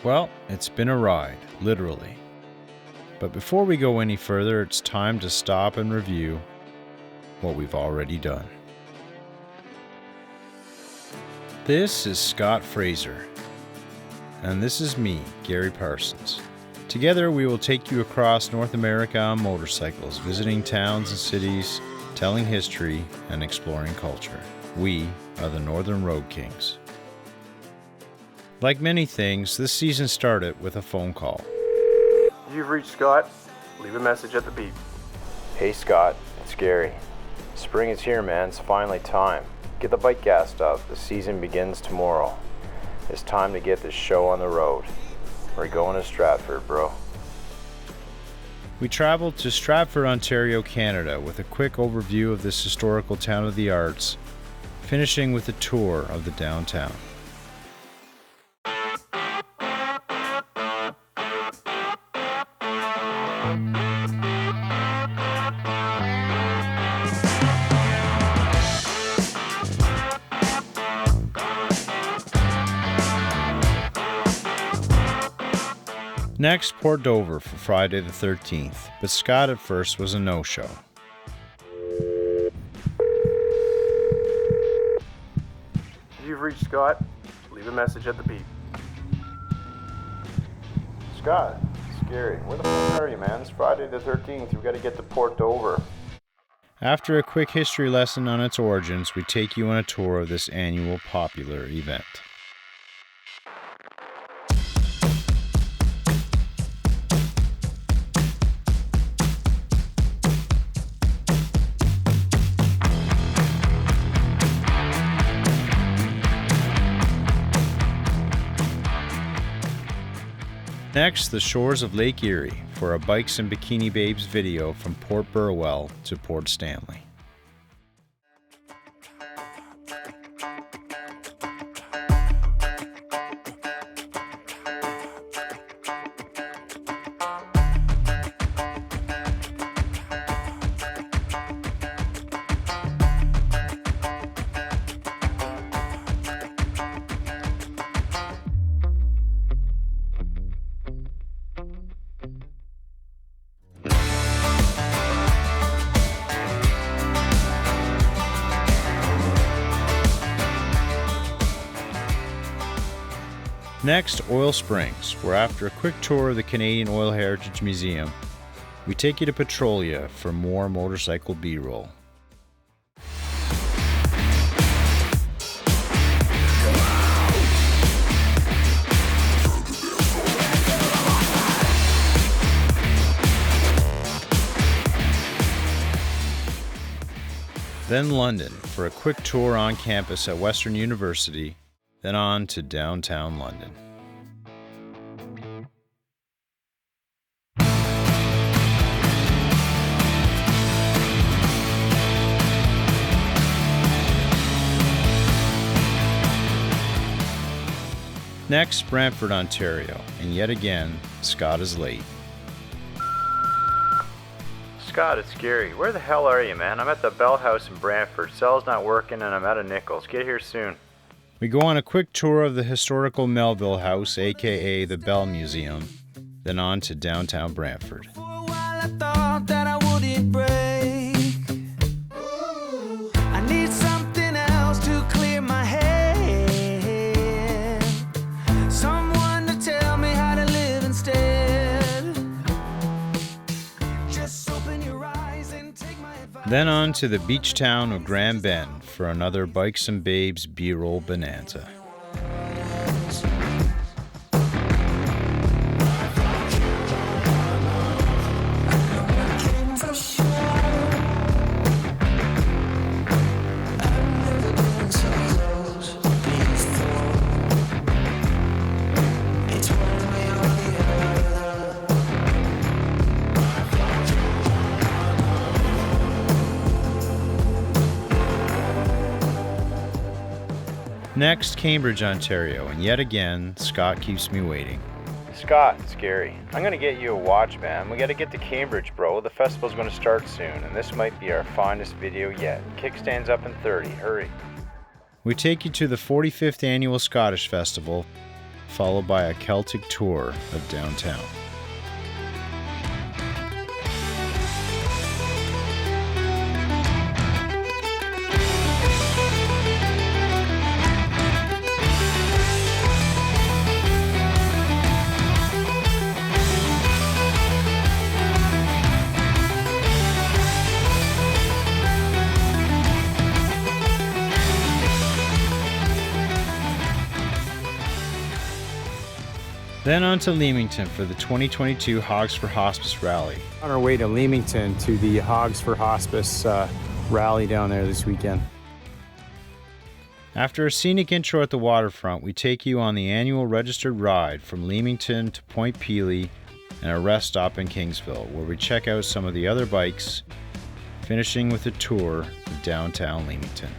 Well, it's been a ride, literally. But before we go any further, it's time to stop and review what we've already done. This is Scott Fraser, and this is me, Gary Parsons. Together we will take you across North America on motorcycles, visiting towns and cities, telling history, and exploring culture. We are the Northern Road Kings. Like many things, this season started with a phone call. You've reached Scott. Leave a message at the beep. Hey Scott, it's Gary. Spring is here, man. It's finally time. Get the bike gassed up. The season begins tomorrow. It's time to get this show on the road. We're going to Stratford, bro. We traveled to Stratford, Ontario, Canada with a quick overview of this historical town of the arts, finishing with a tour of the downtown. Next, Port Dover for Friday the 13th, but Scott at first was a no-show. You've reached Scott. Leave a message at the beep. Scott, it's Gary. Where the fuck are you, man? It's Friday the 13th. We've got to get to Port Dover. After a quick history lesson on its origins, we take you on a tour of this annual popular event. Next, the shores of Lake Erie for a Bikes and Bikini Babes video from Port Burwell to Port Stanley. Next, Oil Springs, where after a quick tour of the Canadian Oil Heritage Museum, we take you to Petrolia for more motorcycle B-roll. Then London for a quick tour on campus at Western University, then on to downtown London. Next, Brantford, Ontario, and yet again, Scott is late. Scott, it's Gary. Where the hell are you, man? I'm at the Bell House in Brantford. Cell's not working and I'm out of nickels. Get here soon. We go on a quick tour of the historical Melville House, aka the Bell Museum, then on to downtown Brantford. For a while I thought that I wouldn't break. I need something else to clear my head. Someone to tell me how to live instead. Just open your eyes and take my advice. Then on to the beach town of Grand Bend for another Bikes and Babes B-roll bonanza. Next, Cambridge, Ontario, and yet again, Scott keeps me waiting. Scott, it's Gary. I'm gonna get you a watch, man. We gotta get to Cambridge, bro. The festival's gonna start soon, and this might be our finest video yet. Kickstand's up in 30. Hurry. We take you to the 45th Annual Scottish Festival, followed by a Celtic tour of downtown. Then on to Leamington for the 2022 Hogs for Hospice rally. On our way to Leamington to the Hogs for Hospice rally down there this weekend. After a scenic intro at the waterfront, we take you on the annual registered ride from Leamington to Point Pelee and a rest stop in Kingsville, where we check out some of the other bikes, finishing with a tour of downtown Leamington.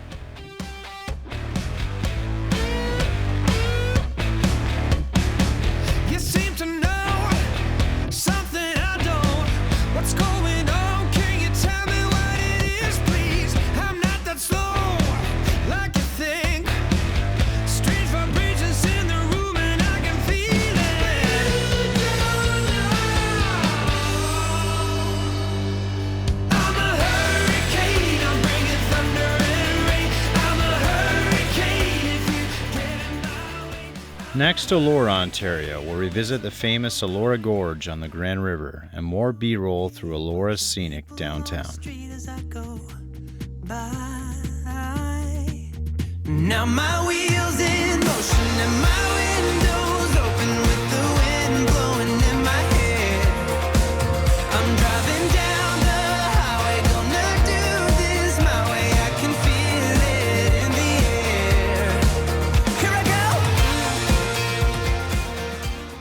Next to Elora, Ontario, where we visit the famous Elora Gorge on the Grand River and more B-roll through Elora's scenic downtown. Now my wheels in motion and my windows open with the wind blowing in my hair. I'm driving down the highway, gonna do this my way. I can feel it in the air. Here I go.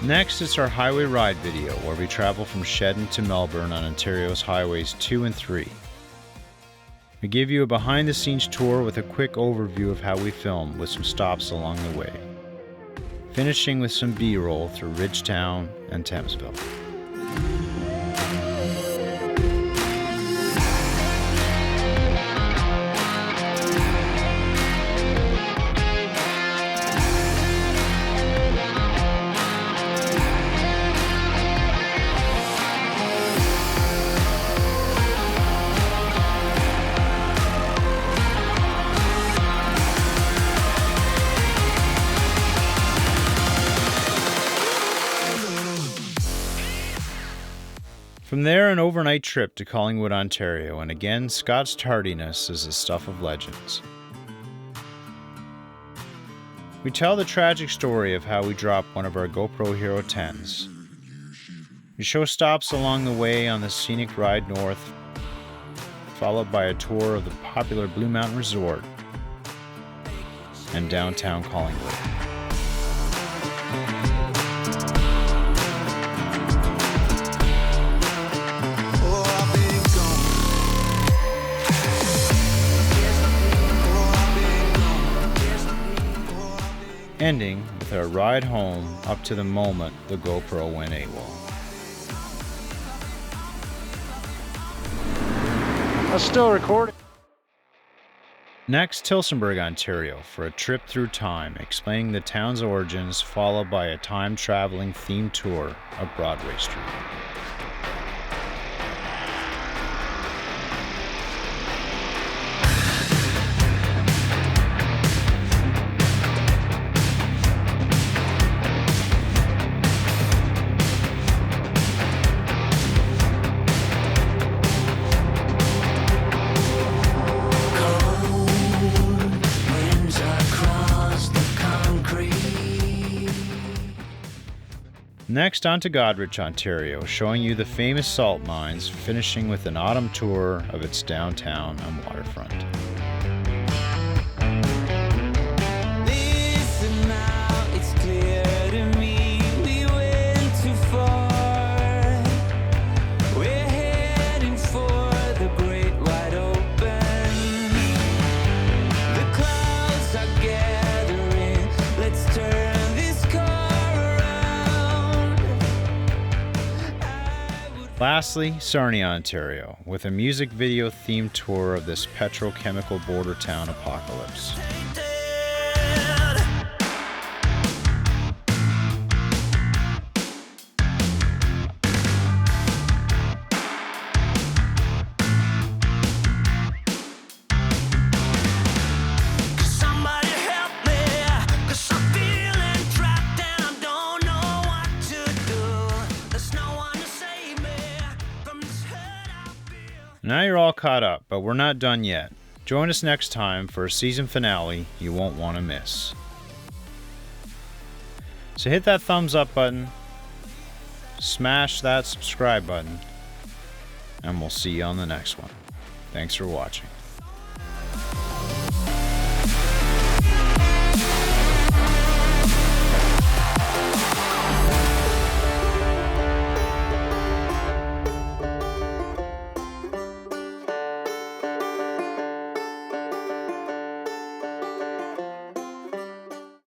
Next is our highway ride video, where we travel from Shedden to Melbourne on Ontario's highways 2 and 3. We give you a behind-the-scenes tour with a quick overview of how we filmed, with some stops along the way, finishing with some B-roll through Ridgetown and Thamesville. From there, an overnight trip to Collingwood, Ontario, and again, Scott's tardiness is the stuff of legends. We tell the tragic story of how we dropped one of our GoPro Hero 10s. We show stops along the way on the scenic ride north, followed by a tour of the popular Blue Mountain Resort and downtown Collingwood. Ending with our ride home up to the moment the GoPro went AWOL. I'm still recording. Next, Tillsonburg, Ontario, for a trip through time, explaining the town's origins, followed by a time-traveling themed tour of Broadway Street. Next, on to Goderich, Ontario, showing you the famous salt mines, finishing with an autumn tour of its downtown and waterfront. Listen now, it's clear to me we went too far. We're heading for the great wide open. The clouds are gathering, let's turn this car around. Lastly, Sarnia, Ontario, with a music video themed tour of this petrochemical border town apocalypse. Now you're all caught up, but we're not done yet. Join us next time for a season finale you won't want to miss. So hit that thumbs up button, smash that subscribe button, and we'll see you on the next one. Thanks for watching.